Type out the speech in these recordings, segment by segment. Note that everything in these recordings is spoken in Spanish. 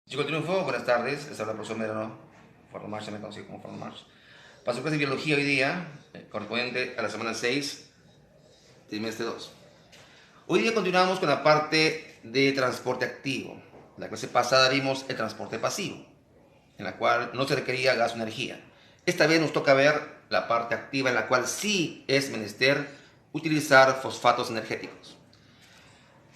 Chico Triunfo, buenas tardes. Les habla el profesor Medrano, Fornomars, también conocido como Fornomars. Paso clase de biología hoy día, correspondiente a la semana 6, trimestre 2. Hoy día continuamos con la parte de transporte activo. La clase pasada vimos el transporte pasivo, en la cual no se requería gas o energía. Esta vez nos toca ver la parte activa, en la cual sí es menester utilizar fosfatos energéticos.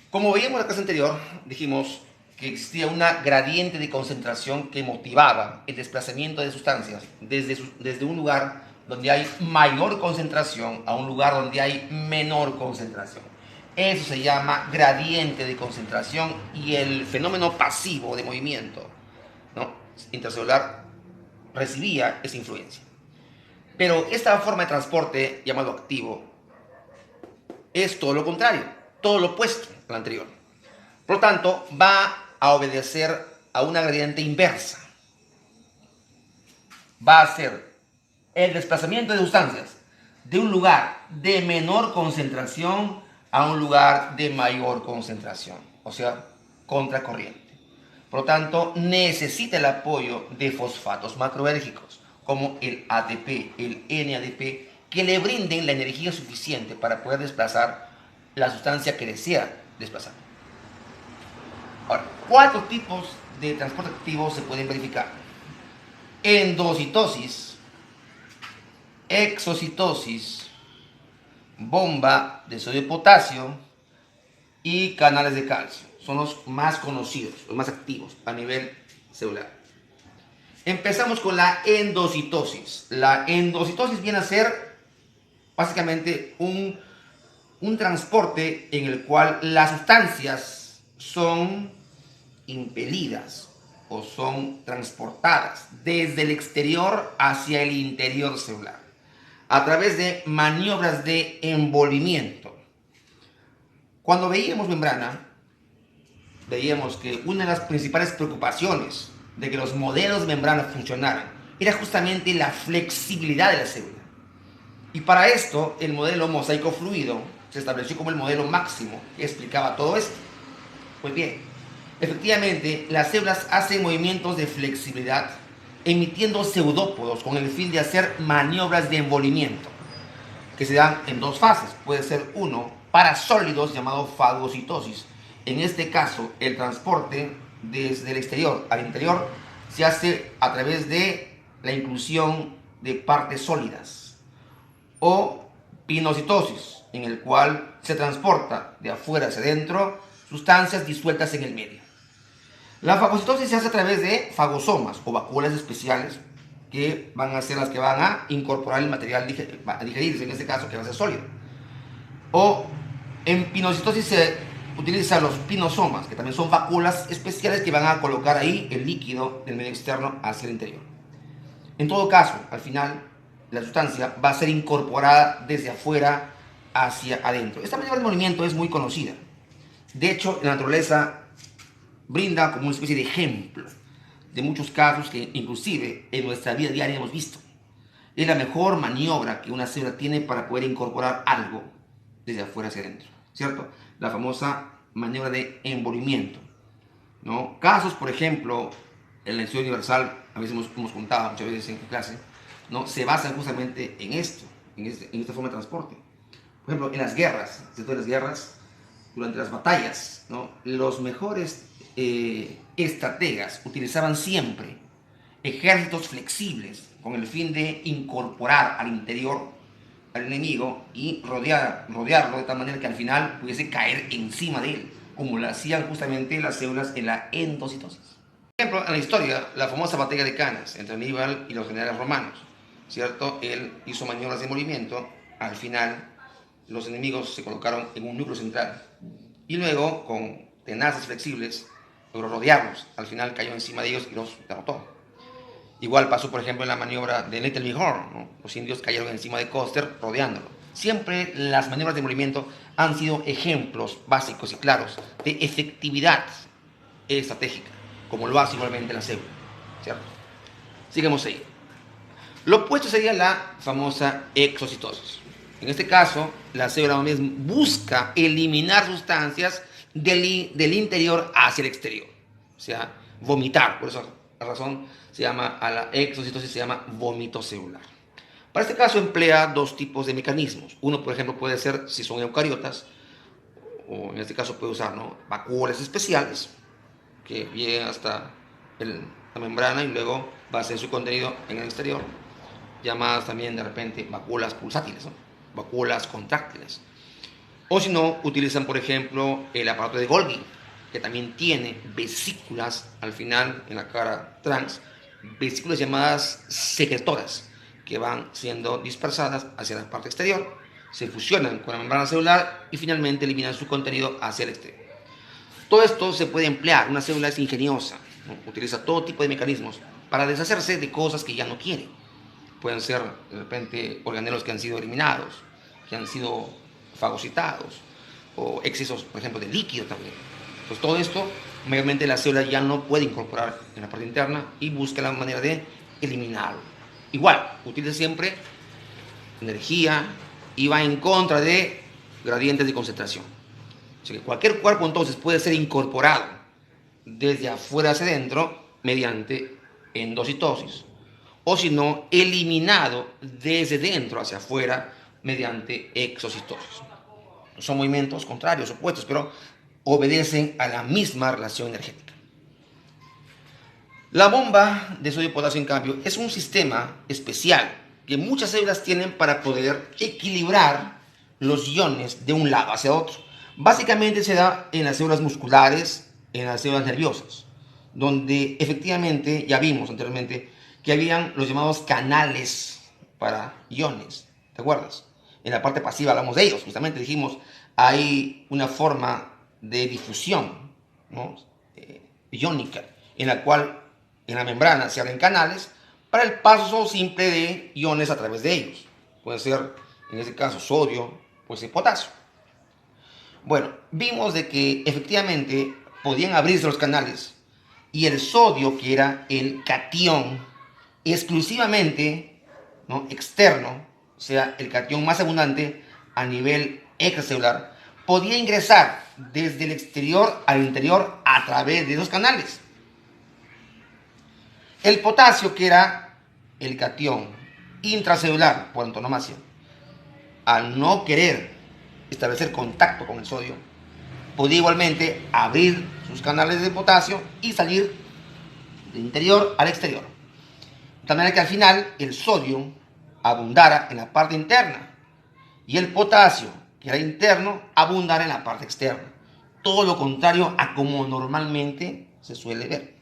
Como veíamos en la clase anterior, dijimos que existía una gradiente de concentración que motivaba el desplazamiento de sustancias desde un lugar donde hay mayor concentración a un lugar donde hay menor concentración. Eso se llama gradiente de concentración y el fenómeno pasivo de movimiento, ¿no?, intercelular recibía esa influencia. Pero esta forma de transporte, llamado activo, es todo lo contrario, todo lo opuesto al anterior. Por lo tanto, va a obedecer a una gradiente inversa. Va a ser el desplazamiento de sustancias de un lugar de menor concentración a un lugar de mayor concentración, o sea, contracorriente. Por lo tanto, necesita el apoyo de fosfatos macroérgicos, como el ATP, el NADP, que le brinden la energía suficiente para poder desplazar la sustancia que desea desplazar. Ahora, 4 tipos de transporte activo se pueden verificar: endocitosis, exocitosis, bomba de sodio y potasio y canales de calcio. Son los más conocidos, los más activos a nivel celular. Empezamos con la endocitosis. La endocitosis viene a ser básicamente un transporte en el cual las sustancias son impelidas o son transportadas desde el exterior hacia el interior celular a través de maniobras de envolvimiento. Cuando veíamos membrana, veíamos que una de las principales preocupaciones de que los modelos de membrana funcionaran era justamente la flexibilidad de la célula. Y para esto, el modelo mosaico fluido se estableció como el modelo máximo que explicaba todo esto. Pues bien, efectivamente, las células hacen movimientos de flexibilidad emitiendo pseudópodos con el fin de hacer maniobras de envolvimiento, que se dan en 2 fases. Puede ser uno para sólidos, llamado fagocitosis. En este caso, el transporte desde el exterior al interior se hace a través de la inclusión de partes sólidas. O pinocitosis, en el cual se transporta de afuera hacia adentro sustancias disueltas en el medio. La fagocitosis se hace a través de fagosomas o vacuolas especiales que van a ser las que van a incorporar el material a digerirse, en este caso que va a ser sólido. O en pinocitosis se utilizan los pinosomas, que también son vacuolas especiales que van a colocar ahí el líquido del medio externo hacia el interior. En todo caso, al final, la sustancia va a ser incorporada desde afuera hacia adentro. Esta maniobra de movimiento es muy conocida. De hecho, la naturaleza brinda como una especie de ejemplo de muchos casos que inclusive en nuestra vida diaria hemos visto. Es la mejor maniobra que una célula tiene para poder incorporar algo desde afuera hacia adentro, ¿cierto? La famosa maniobra de envolvimiento, ¿no? Casos, por ejemplo, en la historia universal, a veces hemos contado muchas veces en clase, ¿no?, se basan justamente en esto, en esta forma de transporte. Por ejemplo, en las guerras, ¿cierto? En las guerras, durante las batallas, ¿no?, los mejores estrategas utilizaban siempre ejércitos flexibles con el fin de incorporar al interior al enemigo y rodearlo de tal manera que al final pudiese caer encima de él, como lo hacían justamente las células en la endocitosis. Por ejemplo, en la historia, la famosa batalla de Canas entre Aníbal y los generales romanos, ¿cierto? Él hizo maniobras de movimiento, al final los enemigos se colocaron en un núcleo central y luego con tenazas flexibles logró rodearlos, al final cayó encima de ellos y los derrotó. Igual pasó, por ejemplo, en la maniobra de Little Bighorn, ¿no? Los indios cayeron encima de Custer rodeándolo. Siempre las maniobras de movimiento han sido ejemplos básicos y claros de efectividad estratégica, como lo hace igualmente la célula, ¿cierto? Sigamos ahí. Lo opuesto sería la famosa exocitosis. En este caso, la célula busca eliminar sustancias del interior hacia el exterior. O sea, vomitar. Por esa razón se llama, a la exocitosis se llama vómito celular. Para este caso emplea dos tipos de mecanismos. Uno, por ejemplo, puede ser, si son eucariotas, o en este caso puede usar, ¿no?, vacuolas especiales que lleguen hasta la membrana y luego basen su contenido en el exterior, llamadas también de repente vacuolas pulsátiles, ¿no?, vacuolas contráctiles. O si no, utilizan, por ejemplo, el aparato de Golgi, que también tiene vesículas al final, en la cara trans, vesículas llamadas secretoras, que van siendo dispersadas hacia la parte exterior, se fusionan con la membrana celular y finalmente eliminan su contenido hacia el exterior. Todo esto se puede emplear. Una célula es ingeniosa, ¿no?, utiliza todo tipo de mecanismos para deshacerse de cosas que ya no quiere. Pueden ser, de repente, organelos que han sido eliminados, que han sido fagocitados, o excesos, por ejemplo, de líquido también. Pues todo esto, mayormente la célula ya no puede incorporar en la parte interna y busca la manera de eliminarlo. Igual, utiliza siempre energía y va en contra de gradientes de concentración. O sea que cualquier cuerpo entonces puede ser incorporado desde afuera hacia adentro mediante endocitosis, o si no, eliminado desde dentro hacia afuera mediante exocitosis. Son movimientos contrarios, opuestos, pero obedecen a la misma relación energética. La bomba de sodio y potasio, en cambio, es un sistema especial que muchas células tienen para poder equilibrar los iones de un lado hacia otro. Básicamente se da en las células musculares, en las células nerviosas, donde efectivamente ya vimos anteriormente que habían los llamados canales para iones, ¿te acuerdas? En la parte pasiva hablamos de ellos, justamente dijimos, hay una forma de difusión, ¿no?, iónica, en la cual en la membrana se abren canales para el paso simple de iones a través de ellos. Puede ser, en este caso, sodio, puede ser potasio. Bueno, vimos de que efectivamente podían abrirse los canales y el sodio, que era el catión exclusivamente, ¿no?, externo, o sea, el catión más abundante a nivel extracelular, podía ingresar desde el exterior al interior a través de esos canales. El potasio, que era el catión intracelular por antonomasia, al no querer establecer contacto con el sodio, podía igualmente abrir sus canales de potasio y salir del interior al exterior. De tal manera que al final el sodio abundara en la parte interna y el potasio, que era interno, abundara en la parte externa. Todo lo contrario a como normalmente se suele ver.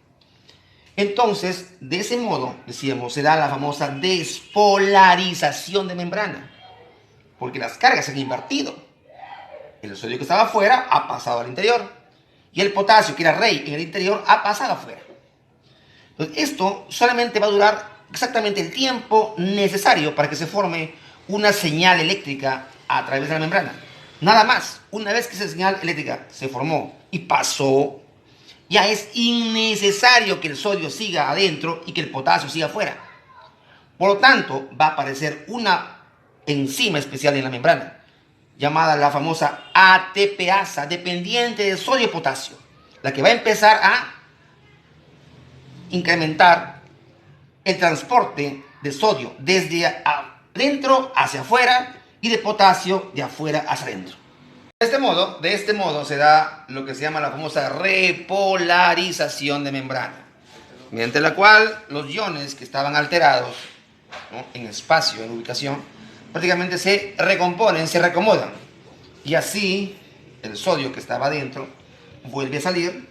Entonces, de ese modo, decíamos, se da la famosa despolarización de membrana, porque las cargas se han invertido. El sodio que estaba afuera ha pasado al interior, y el potasio, que era rey en el interior, ha pasado afuera. Entonces, esto solamente va a durar exactamente el tiempo necesario para que se forme una señal eléctrica a través de la membrana. Nada más. Una vez que esa señal eléctrica se formó y pasó, ya es innecesario que el sodio siga adentro y que el potasio siga afuera. Por lo tanto, va a aparecer una enzima especial en la membrana, llamada la famosa ATPasa, dependiente de sodio y potasio, la que va a empezar a incrementar el transporte de sodio desde adentro hacia afuera y de potasio de afuera hacia adentro. De este modo se da lo que se llama la famosa repolarización de membrana, mediante la cual los iones que estaban alterados, ¿no?, en espacio, en ubicación, prácticamente se recomponen, se reacomodan, y así el sodio que estaba adentro vuelve a salir,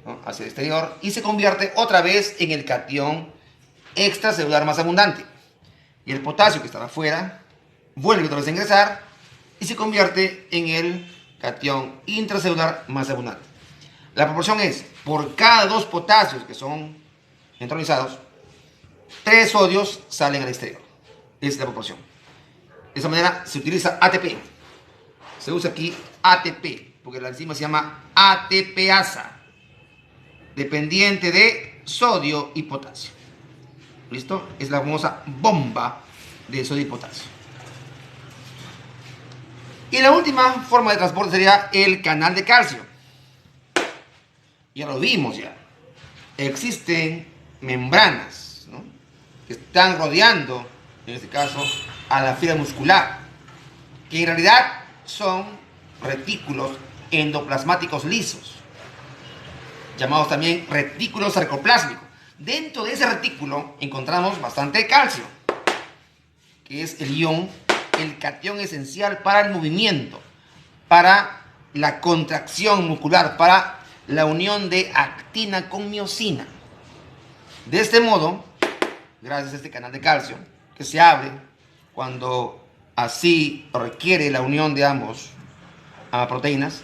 ¿no?, hacia el exterior y se convierte otra vez en el catión extracelular más abundante, y el potasio que estaba afuera vuelve otra vez a ingresar y se convierte en el catión intracelular más abundante. La proporción es, por cada 2 potasios que son entronizados, 3 sodios salen al exterior. Esa es la proporción. De esa manera se utiliza ATP. Se usa aquí ATP, porque la enzima se llama ATPasa, dependiente de sodio y potasio. ¿Listo? Es la famosa bomba de sodio y potasio. Y la última forma de transporte sería el canal de calcio. Ya lo vimos ya. existen membranas, ¿no?, que están rodeando, en este caso, a la fibra muscular, que en realidad son retículos endoplasmáticos lisos, llamados también retículos sarcoplásmicos. Dentro de ese retículo encontramos bastante calcio, que es el ion, el catión esencial para el movimiento, para la contracción muscular, para la unión de actina con miosina. De este modo, gracias a este canal de calcio, que se abre cuando así requiere la unión de ambos proteínas,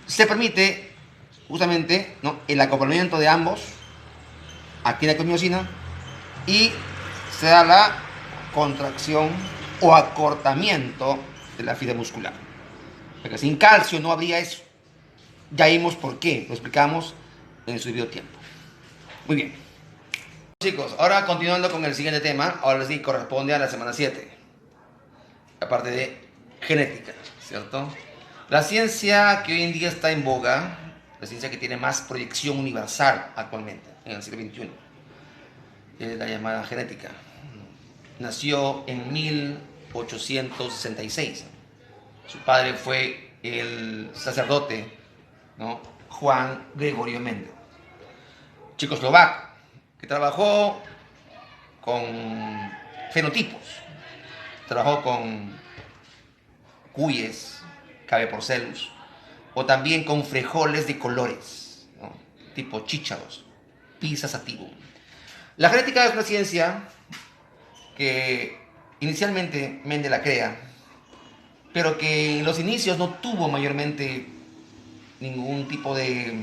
se permite justamente, ¿no?, el acoplamiento de ambos, actina con miosina, y se da la contracción o acortamiento de la fibra muscular. Porque sin calcio no habría eso. Ya vimos por qué, lo explicamos en su debido tiempo. Muy bien. Chicos, ahora continuando con el siguiente tema, ahora sí corresponde a la semana 7, la parte de genética, ¿cierto? La ciencia que hoy en día está en boga, la ciencia que tiene más proyección universal actualmente, en el siglo XXI, es la llamada genética. Nació en 1866. Su padre fue el sacerdote, ¿no?, Juan Gregorio Mendel, checoslovaco, que trabajó con fenotipos, trabajó con cuyes, cabeporcelus, o también con frijoles de colores, ¿no?, tipo chícharos, Pisa sativum. La genética es una ciencia que inicialmente Mendel la crea, pero que en los inicios no tuvo mayormente ningún tipo de,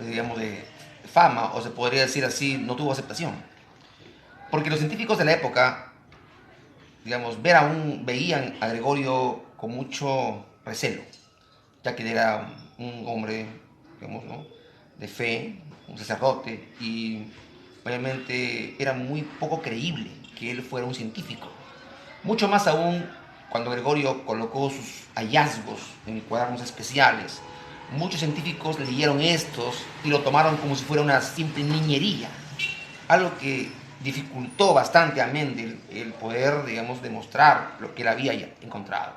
digamos, de fama, o se podría decir así, no tuvo aceptación. Porque los científicos de la época, digamos, veían a Gregorio con mucho recelo, ya que era un hombre, digamos, ¿no?, de fe, un sacerdote, y obviamente era muy poco creíble que él fuera un científico. Mucho más aún cuando Gregorio colocó sus hallazgos en cuadernos especiales. Muchos científicos leyeron estos y lo tomaron como si fuera una simple niñería, algo que dificultó bastante a Mendel el poder, digamos, demostrar lo que él había ya encontrado.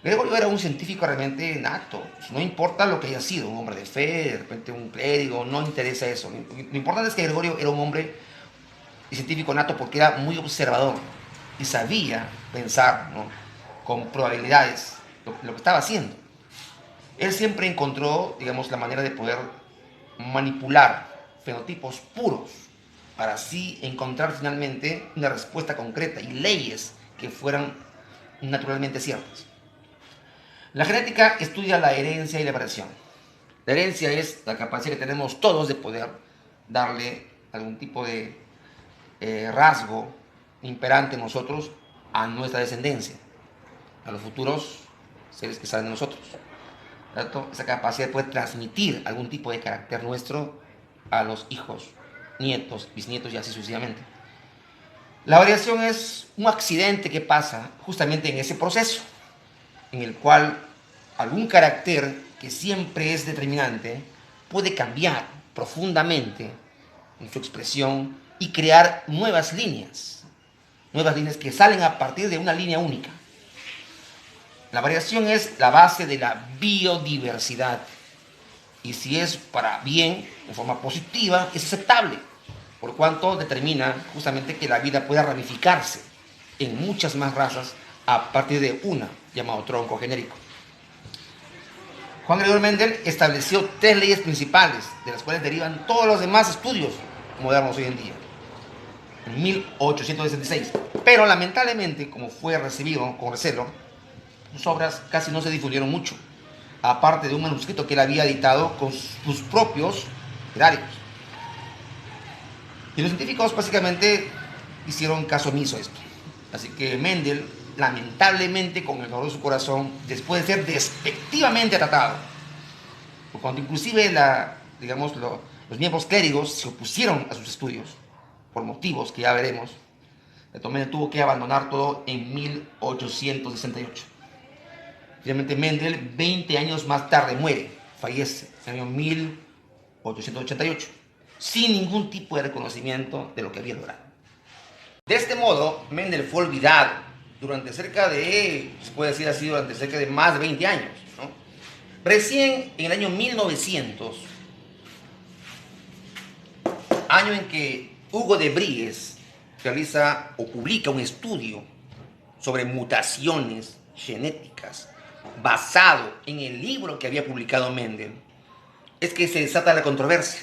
Gregorio era un científico realmente nato, no importa lo que haya sido, un hombre de fe, de repente un clérigo, no interesa eso. Lo importante es que Gregorio era un hombre científico nato porque era muy observador y sabía pensar, ¿no?, con probabilidades lo que estaba haciendo. Él siempre encontró, digamos, la manera de poder manipular fenotipos puros para así encontrar finalmente una respuesta concreta y leyes que fueran naturalmente ciertas. La genética estudia la herencia y la variación. La herencia es la capacidad que tenemos todos de poder darle algún tipo de rasgo imperante en nosotros a nuestra descendencia, a los futuros seres que salen de nosotros, ¿cierto? Esa capacidad de poder transmitir algún tipo de carácter nuestro a los hijos, nietos, bisnietos y así sucesivamente. La variación es un accidente que pasa justamente en ese proceso, en el cual algún carácter que siempre es determinante puede cambiar profundamente en su expresión y crear nuevas líneas que salen a partir de una línea única. La variación es la base de la biodiversidad, y si es para bien, de forma positiva, es aceptable, por cuanto determina justamente que la vida pueda ramificarse en muchas más razas a partir de una, llamado tronco genérico. Juan Gregorio Mendel estableció 3 leyes principales, de las cuales derivan todos los demás estudios modernos hoy en día, en 1866. Pero lamentablemente, como fue recibido con recelo, sus obras casi no se difundieron mucho, aparte de un manuscrito que él había editado con sus propios erarios. Y los científicos básicamente hicieron caso omiso a esto. Así que Mendel, lamentablemente, con el dolor de su corazón, después de ser despectivamente tratado, por cuando inclusive los miembros clérigos se opusieron a sus estudios, por motivos que ya veremos, Mendel tuvo que abandonar todo en 1868. Finalmente Mendel, 20 años más tarde, muere, fallece en el año 1888, sin ningún tipo de reconocimiento de lo que había logrado. De este modo, Mendel fue olvidado durante cerca de, se puede decir así, durante cerca de más de 20 años, ¿no? Recién en el año 1900, año en que Hugo de Vries realiza o publica un estudio sobre mutaciones genéticas basado en el libro que había publicado Mendel, es que se desata la controversia.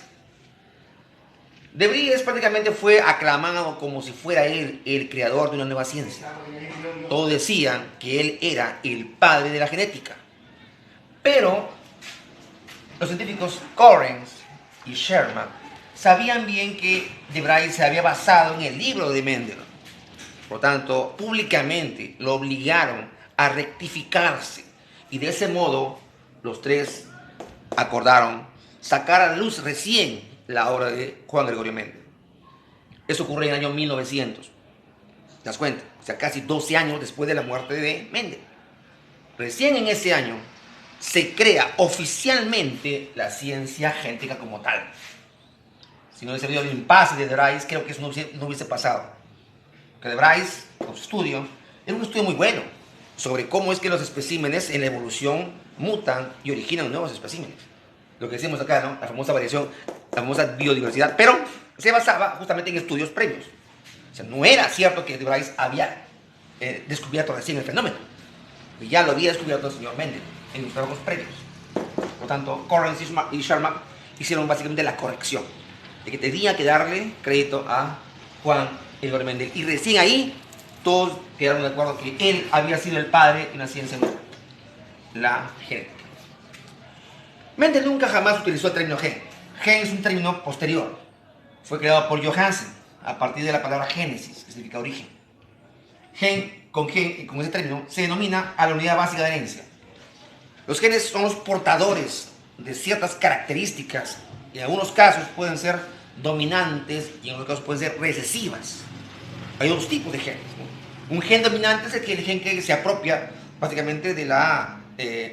De Vries prácticamente fue aclamado como si fuera él el creador de una nueva ciencia. Todos decían que él era el padre de la genética. Pero los científicos Correns y Sherman sabían bien que De Vries se había basado en el libro de Mendel. Por lo tanto, públicamente lo obligaron a rectificarse. Y de ese modo, los tres acordaron sacar a la luz recién la obra de Juan Gregorio Mendel. Eso ocurre en el año 1900. ¿Te das cuenta? O sea, casi 12 años después de la muerte de Mendel. Recién en ese año se crea oficialmente la ciencia genética como tal. Si no hubiese habido el impasse de Vries, creo que eso no hubiese pasado. Que De Vries, con su estudio, era un estudio muy bueno sobre cómo es que los especímenes en la evolución mutan y originan nuevos especímenes. Lo que decimos acá, ¿no? La famosa variación, la famosa biodiversidad, pero se basaba justamente en estudios previos. O sea, no era cierto que De Vries había descubierto recién el fenómeno, que ya lo había descubierto el señor Mendel en los trabajos previos. Por lo tanto, Correns y Sherman hicieron básicamente la corrección de que tenía que darle crédito a Juan Gregorio Mendel. Y recién ahí todos quedaron de acuerdo que él había sido el padre de una ciencia nueva, la genética. Mendel nunca jamás utilizó el término gen. Gen es un término posterior. Fue creado por Johansen a partir de la palabra génesis, que significa origen. Gen, con ese término, se denomina a la unidad básica de herencia. Los genes son los portadores de ciertas características. Y en algunos casos pueden ser dominantes y en otros casos pueden ser recesivas. Hay dos tipos de genes, ¿no? Un gen dominante es el gen que se apropia básicamente de la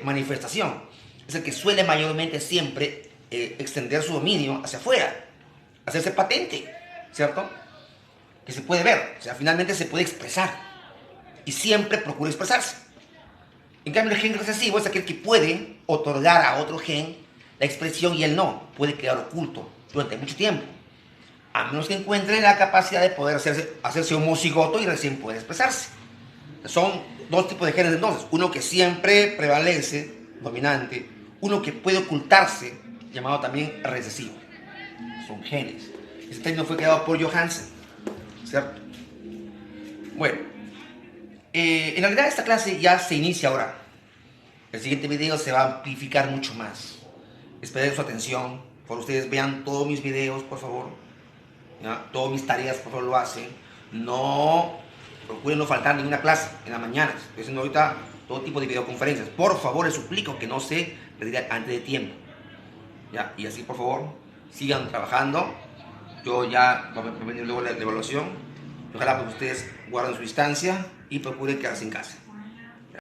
manifestación. Es el que suele mayormente siempre extender su dominio hacia afuera, hacerse patente, ¿cierto? Que se puede ver, o sea, finalmente se puede expresar y siempre procura expresarse. En cambio, el gen recesivo es aquel que puede otorgar a otro gen la expresión y él no, puede quedar oculto durante mucho tiempo, a menos que encuentre la capacidad de poder hacerse homocigoto y recién puede expresarse. Son dos tipos de genes entonces, uno que siempre prevalece, dominante, uno que puede ocultarse, llamado también recesivo. Son genes. Este término fue creado por Johansen, ¿cierto? Bueno, en realidad esta clase ya se inicia ahora. El siguiente video se va a amplificar mucho más. Espero su atención. Por ustedes vean todos mis videos, por favor. ¿Ya? Todas mis tareas, por favor, lo hacen. No procuren no faltar ninguna clase en las mañanas. Estoy haciendo ahorita todo tipo de videoconferencias. Por favor, les suplico que no se retiren antes de tiempo. ¿Ya? Y así, por favor, sigan trabajando. Yo ya voy a venir luego la evaluación. Ojalá pues, ustedes guarden su distancia y procuren quedarse en casa.